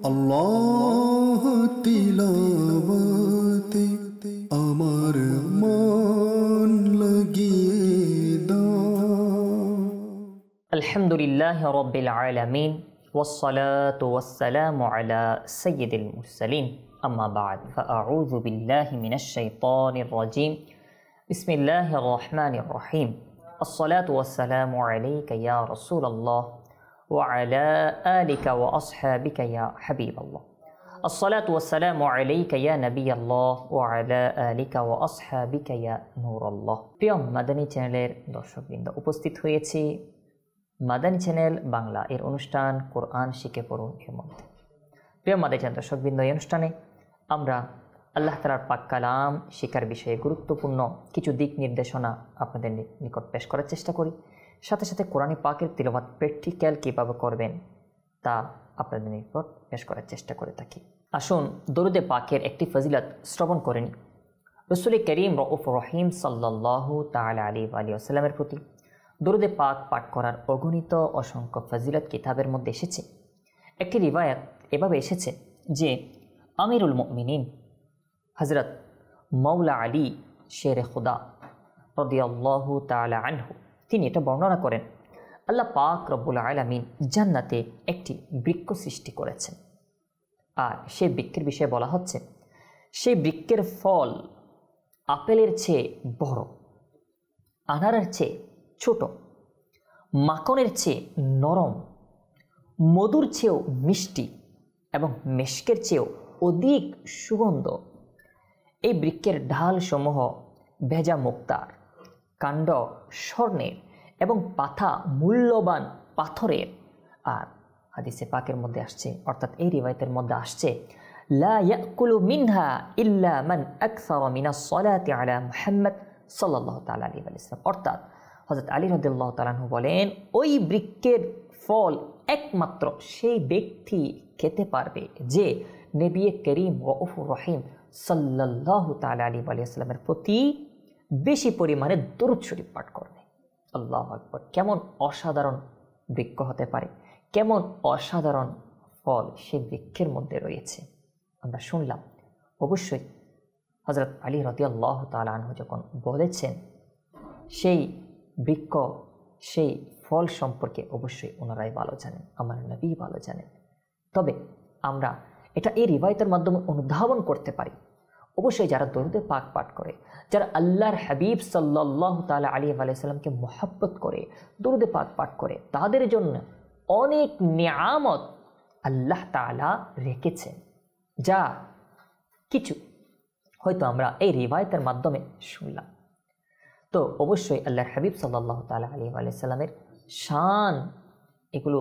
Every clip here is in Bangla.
আল্লাহ তিলাওয়াতে আমার মন লাগিয়ে দাও। আলহামদুলিল্লাহি রাব্বিল আলামিন ওয়াসসালাতু ওয়াসসালামু আলা সাইয়্যিদিল মুরসালিন আম্মা বা'দ ফাআউযু বিল্লাহি মিনাশ শাইতানির রাজীম বিসমিল্লাহির রহমানির রহিম আসসালাতু ওয়াসসালামু আলাইকা ইয়া রাসূলুল্লাহ ওয়া আলা আলিকা ওয়া আসহাবিকা ইয়া হাবিবাল্লাহ আসসালাতু ওয়াসসালামু আলাইকা ইয়া নবিয়াল্লাহ ওয়া আলা আলিকা ওয়া আসহাবিকা ইয়া নূরাল্লাহ। প্রিয় মাদানী চ্যানেলের দর্শকবৃন্দ, উপস্থিত হয়েছি মাদানী চ্যানেল বাংলা এর অনুষ্ঠান কোরআন শিখে পড়ুন এর মধ্যে। প্রিয় মাদানী চ্যানেল দর্শকবৃন্দ, এই অনুষ্ঠানে আমরা আল্লাহ তাআলার পাক কালাম শিকার বিষয়ে গুরুত্বপূর্ণ কিছু দিক নির্দেশনা আপনাদের নিকট পেশ করার চেষ্টা করি। সাথে সাথে কোরআন পাকের তিলাওয়াত প্র্যাকটিক্যাল কীভাবে করবেন তা আপনাদের নিকট পেশ করার চেষ্টা করে থাকি। আসুন দরুদে পাকের একটি ফজিলত শ্রবণ করে নিই। রাসূল করিম রউফুর রহিম সাল্লাল্লাহু তাআলা আলাইহি ওয়াসাল্লামের প্রতি দরুদে পাক পাঠ করার অগণিত অসংখ্য ফজিলত কিতাবের মধ্যে এসেছে। একটি রিওয়ায়াত এভাবে এসেছে যে আমিরুল মুমিনিন হযরত মাওলা আলী শেরে খুদা রাদিয়াল্লাহু তাআলা আনহু তিনি এটা বর্ণনা করেন, আল্লাহ পাক রব্বুল আলামিন জান্নাতে একটি বৃক্ষ সৃষ্টি করেছেন। আর সেই বৃক্ষের বিষয়ে বলা হচ্ছে, সেই বৃক্ষের ফল আপেলের চেয়ে বড়, আনারের চেয়ে ছোট, মাখনের চেয়ে নরম, মধুর চেয়েও মিষ্টি এবং মেশকের চেয়েও অধিক সুগন্ধ। এই বৃক্ষের ঢালসমূহ ভেজা মুক্তার, কাণ্ড স্বর্ণের এবং পাতা মূল্যবান পাথরের। আর হাদিসে পাকের মধ্যে আসছে, অর্থাৎ এই রিওয়ায়াতের মধ্যে আসছে, লা ইয়াকুলু মিনহা ইল্লা মান আকসারা মিনাস সালাতি আলা মুহাম্মদ সাল্লাল্লাহু তাআলা আলাইহি ওয়াসাল্লাম। অর্থাৎ হযরত আলী রাদিয়াল্লাহু তাআলা আনহু বলেন, ওই বৃক্ষের ফল একমাত্র সেই ব্যক্তি খেতে পারবে যে নবী করিম রউফুর রহিম সাল্লাল্লাহু তাআলা আলাইহি ওয়াসাল্লামের প্রতি বেশি পরিমাণে দরুদ শরীফ পাঠ করবে। আল্লাহু আকবার! কেমন অসাধারণ বৃক্ষ হতে পারে, কেমন অসাধারণ ফল সেই বৃক্ষের মধ্যে রয়েছে আমরা শুনলাম। অবশ্যই হযরত আলী রাদিয়াল্লাহু তাআলা আনহু যখন বলেছেন সেই বৃক্ষ, সেই ফল সম্পর্কে অবশ্যই ওনারাই ভালো জানেন, আমার নবী ভালো জানেন। তবে আমরা এটা এই রিওয়ায়াতের মাধ্যমে অনুধাবন করতে পারি, অবশ্যই যারা দরুদে পাক পাঠ করে, যারা আল্লাহর হাবিব সাল্লাল্লাহু তাআলা আলাইহি ওয়াসাল্লামকে মহব্বত করে দরুদে পাক পাঠ করে, তাদের জন্য অনেক নিয়ামত আল্লাহ তাআলা রেখেছেন, যা কিছু হয়তো আমরা এই রিওয়ায়াতের মাধ্যমে শুনলাম। তো অবশ্যই আল্লাহর হাবিব সাল্লাল্লাহু তাআলা আলাইহি ওয়াসাল্লামের শান এগুলো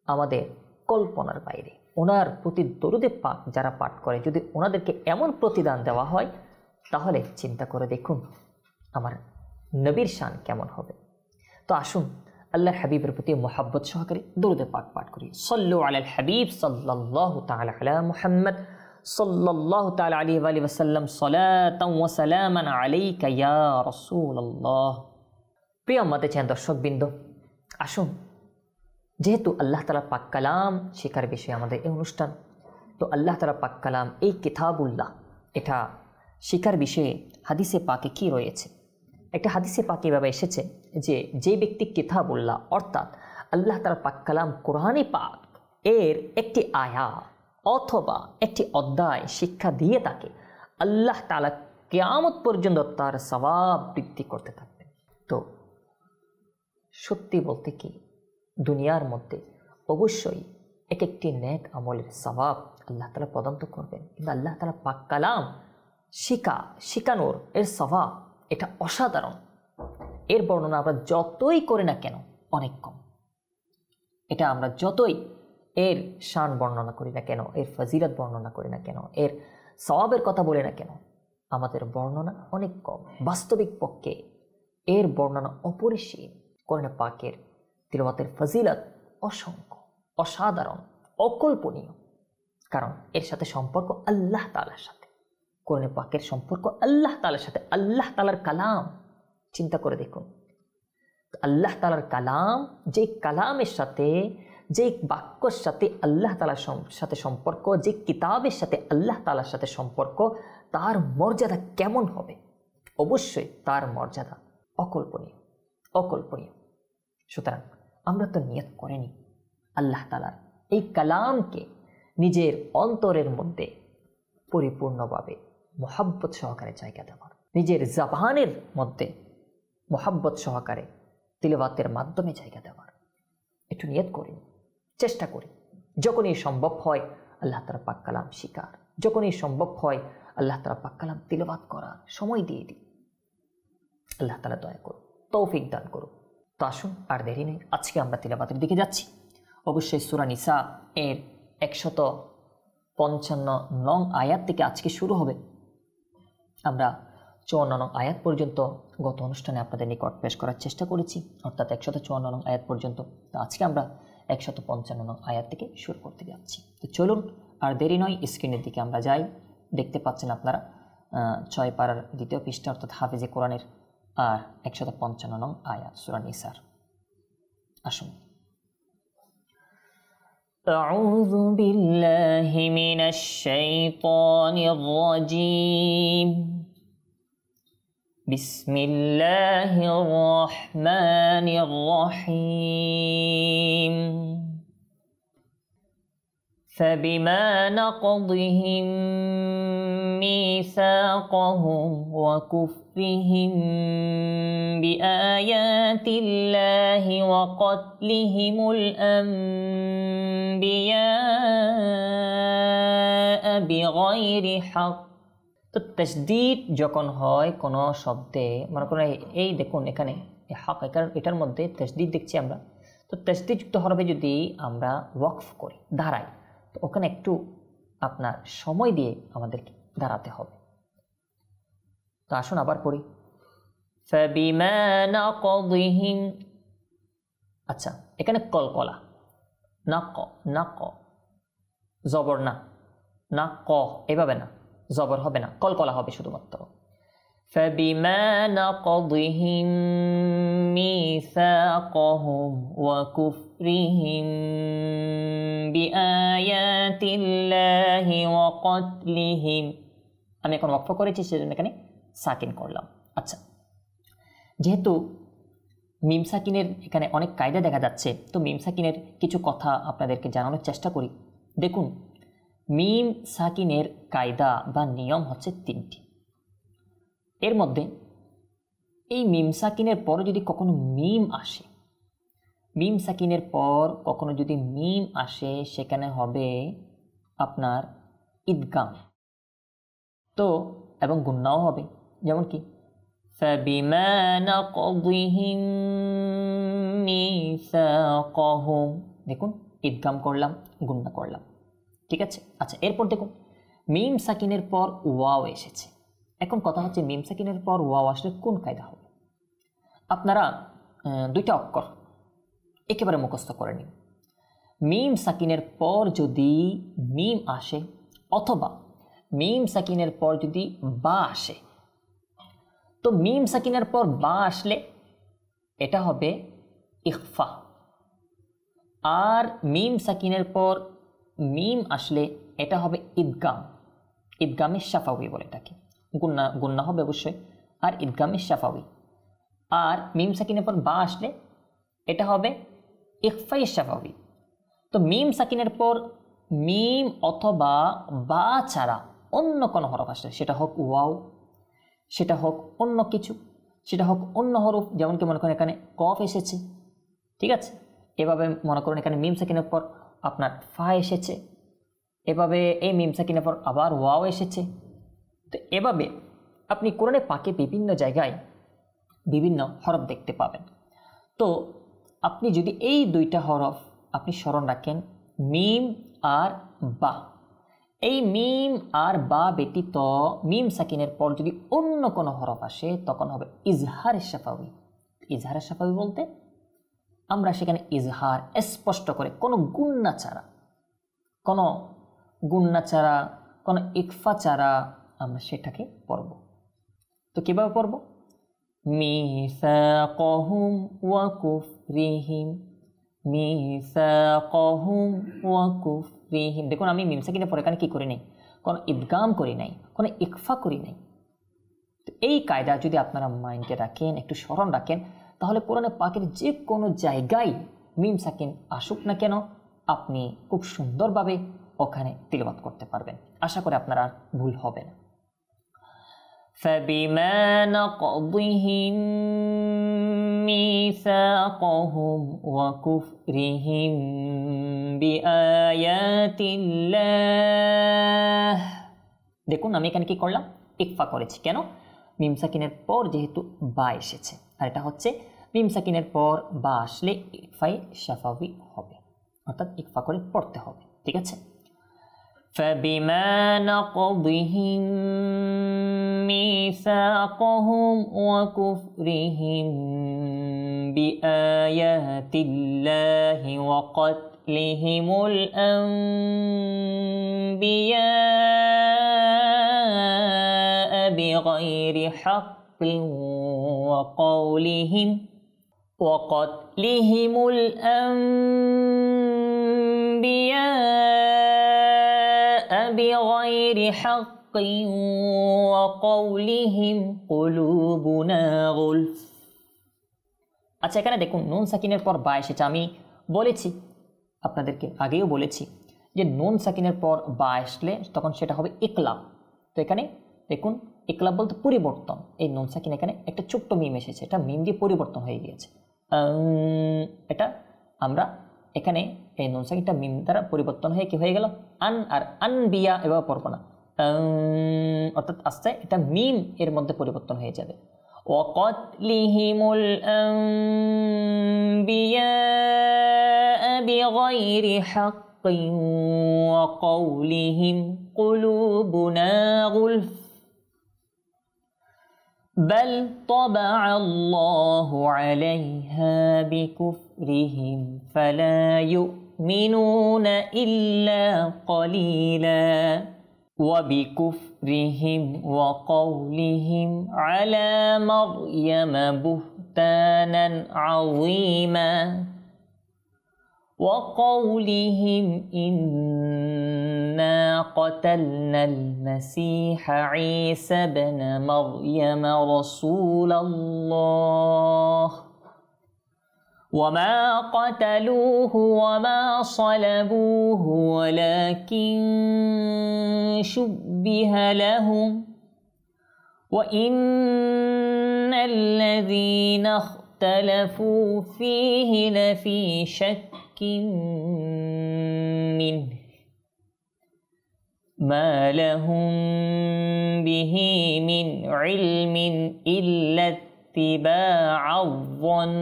আমাদের কল্পনার বাইরে। ওনার প্রতি দরুদে পাক যারা পাঠ করে, যদি ওনাদেরকে এমন প্রতিদান দেওয়া হয়, তাহলে চিন্তা করে দেখুন আমার নবীর শান কেমন হবে। তো আসুন আল্লাহর হাবিবের প্রতি মোহাব্বত সহকারে দরুদে পাক পাঠ করি। সাল্লু আলাল হাবিব সাল্লাল্লাহু তাআলা আলা মুহাম্মদ সাল্লাল্লাহু তাআলা আলাইহি ওয়াসাল্লাম সালাতান ওয়া সালামান আলাইকা ইয়া রাসূলুল্লাহ। প্রিয় আমাদের চ্যানেল দর্শকবৃন্দ, আসুন যেহেতু আল্লাহ তাআলা পাক কালাম শেখার বিষয়ে আমাদের এই অনুষ্ঠান, তো আল্লাহ তাআলা পাক কালাম এই কিতাবুল্লাহ, এটা শেখার বিষয়ে হাদিসে পাকে কি রয়েছে? একটা হাদিসে পাকে এভাবে এসেছে যে ব্যক্তি কিতাবুল্লাহ অর্থাৎ আল্লাহ তাআলা পাক কালাম কোরআনে পাক এর একটি আয়াত অথবা একটি অধ্যায় শিক্ষা দিয়ে থাকে, আল্লাহ তাআলা কিয়ামত পর্যন্ত তার সওয়াব বৃদ্ধি করতে থাকবেন। তো সত্যি বলতে কি, দুনিয়ার মধ্যে অবশ্যই এক একটি নেক আমলের সওয়াব আল্লাহ তাআলা প্রদান করবেন, কিন্তু আল্লাহ তাআলা পাক কালাম শিখানোর এর সওয়াব এটা অসাধারণ। এর বর্ণনা আমরা যতই করি না কেন অনেক কম। এটা আমরা যতই এর শান বর্ণনা করি না কেন, এর ফজিলত বর্ণনা করি না কেন, এর সওয়াবের কথা বলি না কেন, আমাদের বর্ণনা অনেক কম। বাস্তবিক পক্ষে এর বর্ণনা অপরিসীম। কোরআন পাকের তিলাওয়াতের ফজিলত অসংখ্য, অসাধারণ, অকল্পনীয়। কারণ এর সাথে সম্পর্ক আল্লাহ তাআলার সাথে, কোরআন পাকের সম্পর্ক আল্লাহ তাআলার সাথে, আল্লাহ তাআলার কালাম। চিন্তা করে দেখুন, আল্লাহ তাআলার কালাম, যে কালামের সাথে যে বাক্যর সাথে আল্লাহ তাআলার সাথে সম্পর্ক, যে কিতাবের সাথে আল্লাহ তাআলার সাথে সম্পর্ক, তার মর্যাদা কেমন হবে? অবশ্যই তার মর্যাদা অকল্পনীয়, অকল্পনীয়। সুতরাং আমরা তো নিয়ত করিনি আল্লাহ তাআলার এই কালামকে নিজের অন্তরের মধ্যে পরিপূর্ণভাবে মোহাব্বত সহকারে জায়গা দেওয়ার, নিজের জবানের মধ্যে মোহাব্বত সহকারে তিলাওয়াতের মাধ্যমে জায়গা দেওয়ার। একটু নিয়ত করি, চেষ্টা করি। যখনই সম্ভব হয় আল্লাহ তাআলার পাক কালাম শিকার, যখনই সম্ভব হয় আল্লাহ তাআলার পাক কালাম তিলাওয়াত করার সময় দিয়ে দিই। আল্লাহ তাআলা দয়া করুন, তৌফিক দান করুন। তো আসুন আর দেরি নেই, আজকে আমরা তিলাওয়াতের দিকে যাচ্ছি। অবশ্যই সূরা নিসা এর 155 নং আয়াত থেকে আজকে শুরু হবে। আমরা 54 নং আয়াত পর্যন্ত গত অনুষ্ঠানে আপনাদের নিকট পেশ করার চেষ্টা করেছি, অর্থাৎ 154 নং আয়াত পর্যন্ত। তো আজকে আমরা 155 নং আয়াত থেকে শুরু করতে যাচ্ছি। তো চলুন আর দেরি নয়, স্ক্রিনের দিকে আমরা যাই। দেখতে পাচ্ছেন আপনারা 6 পারার 2য় পৃষ্ঠা, অর্থাৎ হাফিজে কোরআনের আর 155 নং আয়াত সূরা নিসার। আসুন। أعوذ بالله من الشيطان الرجيم. بسم الله الرحمن الرحيم. فبما نقضهم ميثاقهم وكفرهم بآيات الله وقتلهم الأنبياء بغير حق। তো তাসদীদ যখন হয় কোনো শব্দে, মনে করেন এই দেখুন এখানে হক, এটার মধ্যে তাসদীদ দেখছি আমরা। তো তাসদীদযুক্ত হরফে যদি আমরা ওয়াকফ করি, দাঁড়াই, তো ওখানে একটু আপনার সময় দিয়ে আমাদেরকে দাঁড়াতে হবে। তো আসুন আবার পড়ি। ফাবিমা নাকদিহিম, আচ্ছা এখানে কলকলা, না ক জবর না, না ক এভাবে না, জবর হবে না, কলকলা হবে শুধুমাত্র। ফাবিমা নাকদিহিম মিসাকাহুম ওয়া কুফরিহিম বিআয়াতিল্লাহি ওয়া কতলিহিম। আমি এখন ওয়াকফ করেছি, সেজন্য এখানে সাকিন করলাম। আচ্ছা, যেহেতু মিম সাকিনের এখানে অনেক কায়দা দেখা যাচ্ছে, তো মিম সাকিনের কিছু কথা আপনাদেরকে জানানোর চেষ্টা করি। দেখুন, মিম সাকিনের কায়দা বা নিয়ম হচ্ছে 3টি। এর মধ্যে এই মিম সাকিনের পর যদি কখনো মিম আসে, মিম সাকিনের পর কখনো যদি মিম আসে, সেখানে হবে আপনার ইদগাম, তো এবং গুন্নাও হবে। যেমন কি ফাবিমা নাকদিহিম মিসাকাহুম, দেখুন ইদগাম করলাম, গুন্না করলাম, ঠিক আছে। আচ্ছা, এরপর দেখুন মিম সাকিনের পর ওয়াও এসেছে। এখন কথা হচ্ছে মিম সাকিনের পর ওয়াও আসলে কোন কায়দা হবে? আপনারা 2টা অক্ষর একেবারে মুখস্থ করে নিন। মিম সাকিনের পর যদি মিম আসে, অথবা মিম সাকিনের পর যদি বা আসে, তো মিম সাকিনের পর বা আসলে এটা হবে ইখফা, আর মিম সাকিনের পর মিম আসলে এটা হবে ইদগাম। ইদগামে শাফাউই বলে এটাকে, গুন্না হবে অবশ্যই, আর ইদগামে শাফাউই। আর মিম সাকিনের পর বা আসলে এটা হবে ইখফায়ে শাফাউই। তো মিম সাকিনের পর মিম অথবা বা ছাড়া অন্য কোনো হরফ আসলে, সেটা হোক ওয়াও, সেটা হোক অন্য কিছু, সেটা হোক অন্য হরফ, যেমন কি মনে করেন এখানে কফ এসেছে, ঠিক আছে। এভাবে মনে করুন এখানে মিম সাকিনের পর আপনার ফা এসেছে, এভাবে এই মিম সাকিনের পর আবার ওয়াও এসেছে। তো এভাবে আপনি কোরআনে পাকে বিভিন্ন জায়গায় বিভিন্ন হরফ দেখতে পাবেন। তো আপনি যদি এই 2টা হরফ আপনি স্মরণ রাখেন, মিম আর বা, এই মিম আর বা ব্যতীত মিম সাকিনের পর যদি অন্য কোনো হরফ আসে, তখন হবে ইজহার শাফাউই। ইজহার শাফাউই বলতে আমরা সেখানে ইজহার স্পষ্ট করে কোনো গুন্না ছাড়া, কোনো ইকফা ছাড়া আমরা সেটাকে পড়ব। তো কিভাবে পড়ব? মিসাকাহুম ওয়া কুফরিহিম, মিসাকাহুম ওয়া কুফরিহিম। দেখুন আমি মিম সাকিনের পরে এখানে কি করি নাই, কোনো ইদগাম করি নাই, কোনো ইকফা করি নাই। তো এই কায়দা যদি আপনারা মাইন্ডে রাখেন, একটু স্মরণ রাখেন, তাহলে কোরআনে পাকের যে কোনো জায়গায় মিম সাকিন আসুক না কেন আপনি খুব সুন্দরভাবে ওখানে তিলাওয়াত করতে পারবেন। আশা করি আপনার আর ভুল হবে না। فبما نقضهم ميثاقهم وكفرهم بآيات الله। দেখুন আমি এখানে কি করলাম, ইকফা করেছি। কেন? মিম সাকিনের পর যেহেতু বা এসেছে, আর এটা হচ্ছে মিম সাকিনের পর বা আসলে ইকফাই শাফাবি হবে, অর্থাৎ ইকফা করে পড়তে হবে। ঠিক আছে? فبما نقضهم ميثاقهم وكفرهم بآيات الله وقتلهم الأنبياء بغير حق وقتلهم الأنبياء بغير حق وقولهم قلوبنا غلف। আচ্ছা এখানে দেখুন নুন সাকিনের পর বা এসেছে। আমি বলেছি, আপনাদেরকে আগেও বলেছি যে নুন সাকিনের পর বা আসলে তখন সেটা হবে ইকলাব। তো এখানে দেখুন ইকলাব বলতে পরিবর্তন। এই নুন সাকিন এখানে একটা ছোট্ট মিম এসেছে, এটা মিম দিয়ে পরিবর্তন হয়ে গিয়েছে। এটা আমরা এখানে এই নুন সাকিনটা মিম দ্বারা পরিবর্তন হয়ে কি হয়ে গেল, আন আর আনবিয়া এভাবে পড়বো না, অর্থাৎ আস্তে এটা মিম এর মধ্যে পরিবর্তন হয়ে যাবে। ওয়াকাতলিহিমুল আনবিয়া বিগাইরি হাক্কিন ওয়া কাউলিহিম কুলুবুনা গুলফ بل طبع الله عليها بكفرهم فلا يؤمنون إلا قليلا وبكفرهم وقولهم على مريم بهتانا عظيما وقولهم إنا قتلنا المسيح عيسى بن مريم رسول الله وما قتلوه وما صلبوه ولكن شبه لهم وإن الذين اختلفوا فيه لفي شك منه ما لهم به من علم إلا اتباع الظن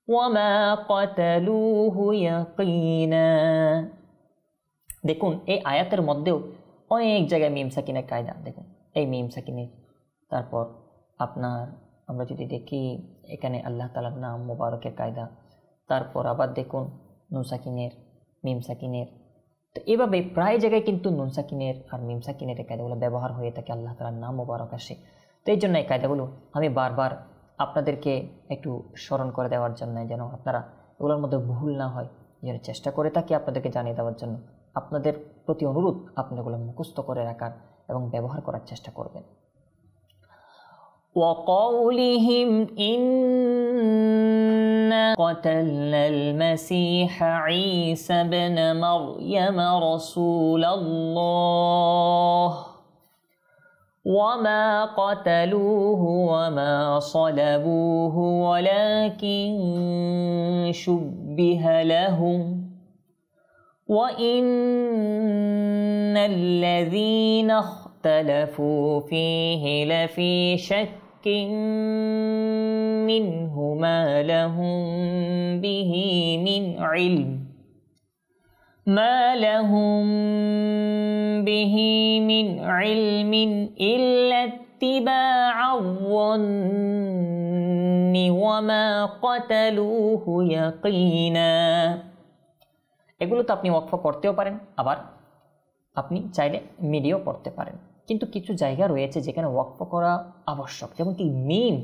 وما قتلوه يقينا। দেখুন এই আয়াতের মধ্যেও অনেক জায়গায় মিম সাকিনের কায়দা। দেখুন এই মিম সাকিনের, তারপর আপনার আমরা যদি দেখি এখানে আল্লাহ তাআলার নাম মুবারকের কায়দা, তারপর আবার দেখুন নুন সাকিনের, মিম সাকিনের। তো এভাবে প্রায় জায়গায় কিন্তু নুন সাকিনের আর মিম সাকিনের এই কায়দাগুলো ব্যবহার হয়ে থাকে, আল্লাহ তাআলার নাম মুবারক আসে। তো এই জন্য এই কায়দাগুলো আমি বারবার আপনাদেরকে একটু স্মরণ করে দেওয়ার জন্য, যেন আপনারা এগুলোর মধ্যে ভুল না হয়, যেন চেষ্টা করে থাকি আপনাদেরকে জানিয়ে দেওয়ার জন্য। আপনাদের প্রতি অনুরোধ আপনি এগুলো মুখস্থ করে রাখার এবং ব্যবহার করার চেষ্টা করবেন। وقولهم إنا قتلنا المسيح عيسى بن مريم رسول الله وما قتلوه وما صلبوه ولكن شبه لهم وإن الذين اختلفوا فيه لفي شك منه ما لهم به من علم إلا اتباع الظن وما قتلوه يقينا। এগুলো তো আপনি ওয়াকফ করতেও পারেন, আবার আপনি চাইলে মিডিয়াও পড়তে পারেন। কিন্তু কিছু জায়গা রয়েছে যেখানে ওয়াকফ করা আবশ্যক, যেমন কি মিম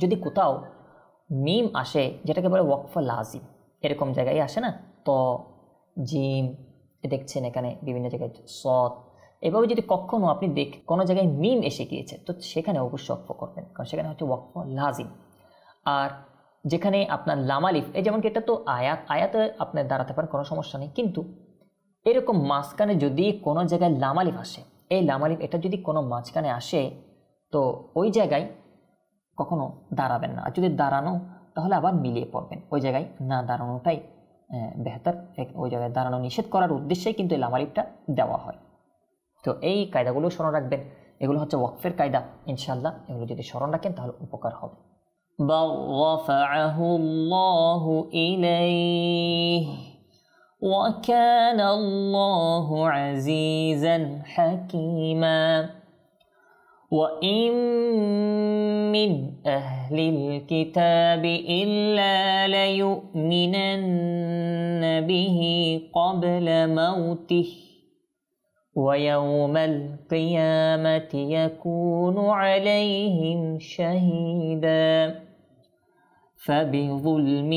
যদি কোথাও মিম আসে যেটাকে বলে ওয়াকফ লাজিম, এরকম জায়গায় আসে না, ত জিম দেখছেন এখানে বিভিন্ন জায়গায় সৎ, এভাবে যদি কখনো আপনি কোনো জায়গায় মিম এসে গিয়েছে তো সেখানে অবশ্যই ওয়াকফ করবেন, কারণ সেখানে হচ্ছে ওয়াকফ লাজিম। আর যেখানে আপনার লামালিফ, এই যেমন কি এটা তো আয়াতে আপনার দাঁড়াতে পারেন, কোনো সমস্যা নেই, কিন্তু এরকম মাঝখানে যদি কোনো জায়গায় লামালিফ আসে, এই লামালিফ এটা যদি কোনো মাঝখানে আসে তো ওই জায়গায় কখনো দাঁড়াবেন না, আর যদি দাঁড়ানো তাহলে আবার মিলিয়ে পড়বেন, ওই জায়গায় না দাঁড়ানোটাই বেহতর। ওই জায়গায় দাঁড়ানো নিষেধ করার উদ্দেশ্যেই কিন্তু এই লামালিফটা দেওয়া হয়। তো এই কায়দাগুলো স্মরণ রাখবেন, এগুলো হচ্ছে ওয়াকফের কায়দা, ইনশাআল্লাহ এগুলো যদি স্মরণ রাখেন তাহলে উপকার হবে। বাল রাফাআহু আল্লাহু ইলাইহি ওয়া কানা আল্লাহু আজিজান হাকীমা وَإِن مِّنْ أَهْلِ الْكِتَابِ إِلَّا لَيُؤْمِنَنَّ بِهِ قَبْلَ مَوْتِهِ وَيَوْمَ الْقِيَامَةِ يَكُونُ عَلَيْهِمْ شَهِيدًا فبظلم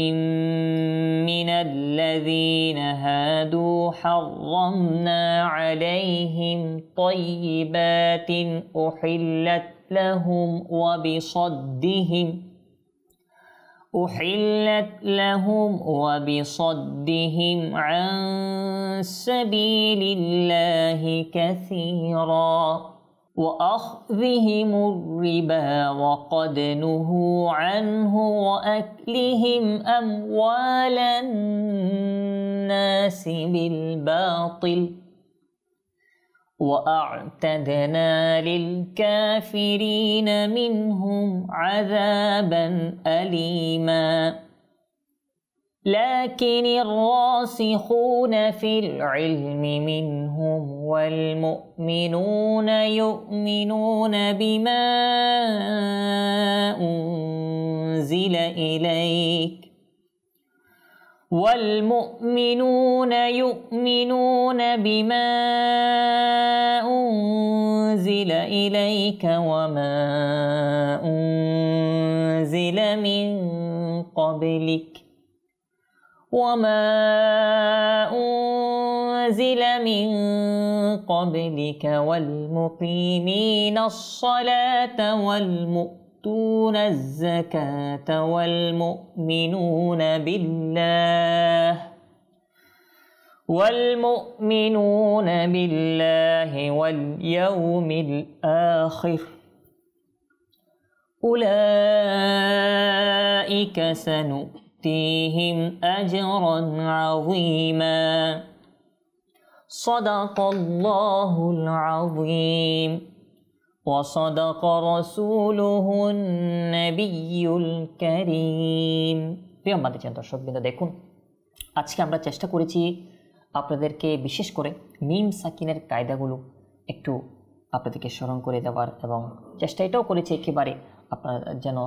من الذين هادوا حرمنا عليهم طيبات أحلت لهم وبصدهم عن سبيل الله كثيرا وأخذهم الربا وقد نهوا عنه وأكلهم أموال الناس بالباطل وأعتدنا للكافرين منهم عذابا أليما لكن الراسخون في العلم منهم والمؤمنون يؤمنون بما أنزل إليك وما أنزل من قبلك والمقيمين الصلاة والمؤتون الزكاة والمؤمنون بالله واليوم الآخر أولئك سنؤتيهم أجرا عظيما صدق الله العظيم وصدق رسوله النبي الكريم। প্রিয় মাদ্রাসার দর্শকবৃন্দ, দেখুন আজকে আমরা চেষ্টা করেছি আপনাদেরকে বিশেষ করে মিম সাকিনের কায়দাগুলো একটু আপনাদেরকে স্মরণ করে দেওয়ার, এবং চেষ্টা এটাও করেছি একেবারে আপনার যেন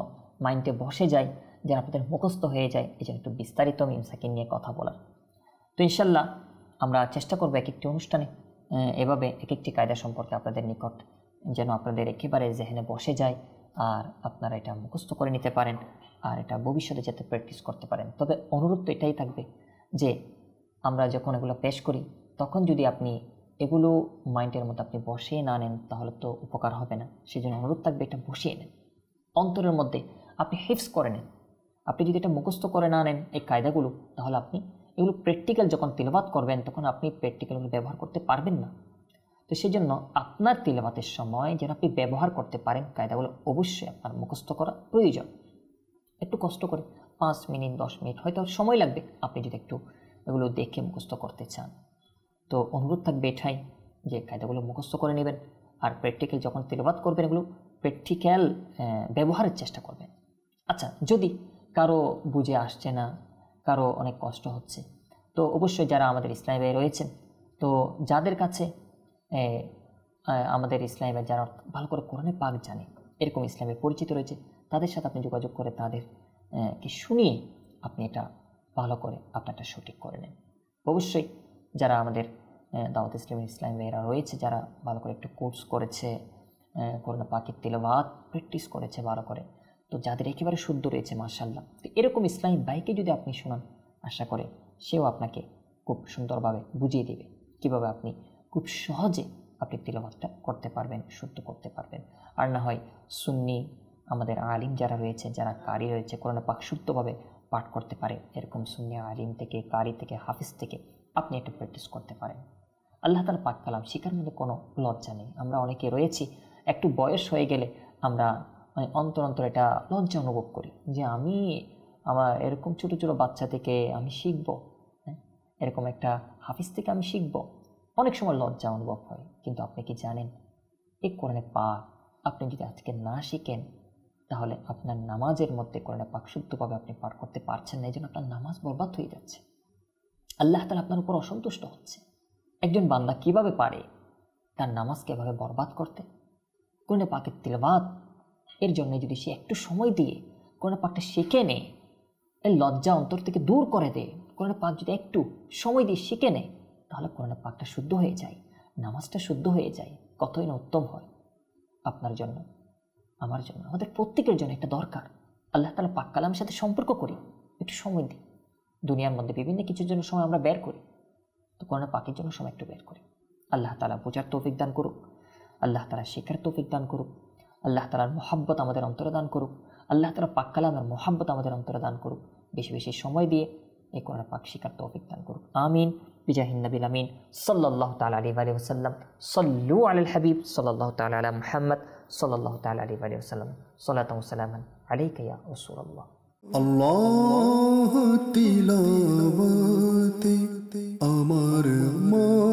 মাইন্ডে বসে যায়, যেন আপনাদের মুখস্থ হয়ে যায়, এই জন্য একটু বিস্তারিত মিম সাকিন নিয়ে কথা বলার। তো ইনশাল্লাহ আমরা চেষ্টা করবো এক একটি অনুষ্ঠানে এভাবে এক একটি কায়দা সম্পর্কে আপনাদের নিকট যেন আপনাদের একেবারে জেহেনে বসে যায়, আর আপনারা এটা মুখস্থ করে নিতে পারেন, আর এটা ভবিষ্যতে যাতে প্র্যাকটিস করতে পারেন। তবে অনুরোধ তো এটাই থাকবে যে আমরা যখন এগুলো পেশ করি তখন যদি আপনি এগুলো মাইন্ডের মধ্যে আপনি বসিয়ে না নেন তাহলে তো উপকার হবে না। সেই জন্য অনুরোধ থাকবে এটা বসিয়ে নেন, অন্তরের মধ্যে আপনি হিফজ করে নেন। আপনি যদি এটা মুখস্থ করে না নেন এই কায়দাগুলো, তাহলে আপনি এগুলো প্র্যাকটিক্যাল যখন তিলাওয়াত করবেন তখন আপনি প্র্যাকটিক্যালগুলো ব্যবহার করতে পারবেন না। তো সেই জন্য আপনার তিলাওয়াতের সময় যেন আপনি ব্যবহার করতে পারেন কায়দাগুলো অবশ্যই আপনার মুখস্থ করা প্রয়োজন। একটু কষ্ট করে 5 মিনিট 10 মিনিট হয়তো সময় লাগবে আপনি যদি একটু এগুলো দেখে মুখস্থ করতে চান। তো অনুরোধ থাকবে এটাই যে কায়দাগুলো মুখস্থ করে নেবেন, আর প্র্যাকটিক্যাল যখন তিলাওয়াত করবেন এগুলো প্র্যাকটিক্যাল ব্যবহারের চেষ্টা করবেন। আচ্ছা, যদি কারো বুঝে আসছে না, কারো অনেক কষ্ট হচ্ছে, তো অবশ্যই যারা আমাদের ইসলামী ভাই রয়েছেন, তো যাদের কাছে আমাদের ইসলামী ভাই যারা ভালো করে কোরআনে পাক জানে, এরকম ইসলামে পরিচিত রয়েছে, তাদের সাথে আপনি যোগাযোগ করে তাদেরকে শুনিয়ে আপনি এটা ভালো করে আপনারটা সঠিক করে নেন। অবশ্যই যারা আমাদের দাওয়াত ইসলামী ভাইয়েরা রয়েছে, যারা ভালো করে একটু কোর্স করেছে, কোরআন পাকের তিলাওয়াত প্র্যাকটিস করেছে ভালো করে, তো যাদের একেবারে শুদ্ধ রয়েছে মাশাআল্লাহ, তো এরকম ইসলামী ভাইকে যদি আপনি শোনান, আশা করে সেও আপনাকে খুব সুন্দরভাবে বুঝিয়ে দেবে কীভাবে আপনি খুব সহজে আপনি তিলাওয়াতটা করতে পারবেন, শুদ্ধ করতে পারবেন। আর না হয় সুন্নি আমাদের আলিম যারা রয়েছে, যারা কারি রয়েছে, কোরআন পাক শুদ্ধভাবে পাঠ করতে পারে, এরকম সুন্নি আলিম থেকে, কারি থেকে, হাফিজ থেকে আপনি একটু প্র্যাকটিস করতে পারেন। আল্লাহ তাআলা পাক কালাম শেখার মধ্যে কোনো লজ্জা নেই। আমরা অনেকে রয়েছি একটু বয়স হয়ে গেলে আমরা অন্তর অন্তর এটা লজ্জা অনুভব করি যে আমি আমার এরকম ছোটো ছোটো বাচ্চা থেকে আমি শিখবো, এরকম একটা হাফিজ থেকে আমি শিখবো, অনেক সময় লজ্জা অনুভব হয়। কিন্তু আপনি কি জানেন, এই কোরআনে পাক আপনি যদি আজকে না শিখেন তাহলে আপনার নামাজের মধ্যে কোরআনে পাক শুদ্ধভাবে আপনি পাঠ করতে পারছেন না, এই জন্য আপনার নামাজ বরবাদ হয়ে যাচ্ছে। আল্লাহ তাআলা আপনার উপর অসন্তুষ্ট হচ্ছে। একজন বান্দা কিভাবে পারে তার নামাজকে এভাবে বরবাদ করতে? কোরআনে পাকের তিলাওয়াত এর জন্য যদি সে একটু সময় দিয়ে কোরআনে পাকটা শিখে নেয়, এই লজ্জা অন্তর থেকে দূর করে দেয়, কোরআনে পাক যদি একটু সময় দিয়ে শিখে নেয়, তাহলে কোরআনে পাকটা শুদ্ধ হয়ে যায়, নামাজটা শুদ্ধ হয়ে যায়, কতই না উত্তম হয়। আপনার জন্য, আমার জন্য, আমাদের প্রত্যেকের জন্য একটা দরকার আল্লাহ তাআলা পাক কালামের সাথে সম্পর্ক করি, একটু সময় দিই। দুনিয়ার মধ্যে বিভিন্ন কিছুর জন্য সময় আমরা বের করি, তো কোরআন পাকের জন্য সময় একটু বের করি। আল্লাহ তাআলা বোঝার তৌফিক দান করুক, আল্লাহ তাআলা শেখার তৌফিক দান করুক, আল্লাহ তাআলার মহব্বত আমাদের অন্তরে দান করুক, আল্লাহ তাআলা পাক কালামের মহব্বত আমাদের অন্তরে দান করুক, বেশি বেশি সময় দিয়ে এই কোরআন পাক শেখার তৌফিক দান করুক। আমিন বিজাহিন নবিল আমিন সাল্লাল্লাহু তাআলা আলাইহি ওয়া সাল্লাম। সাল্লু আলাল হাবিব সাল্লাল্লাহু তাআলা আলা মুহাম্মদ সাল্লাল্লাহু তাআলা আলাইহি ওয়া সাল্লাম। সালাতু ওয়া সালামান আলাইকা ইয়া রাসূলুল্লাহ। আল্লাহ তিলাওয়াতে আমার মন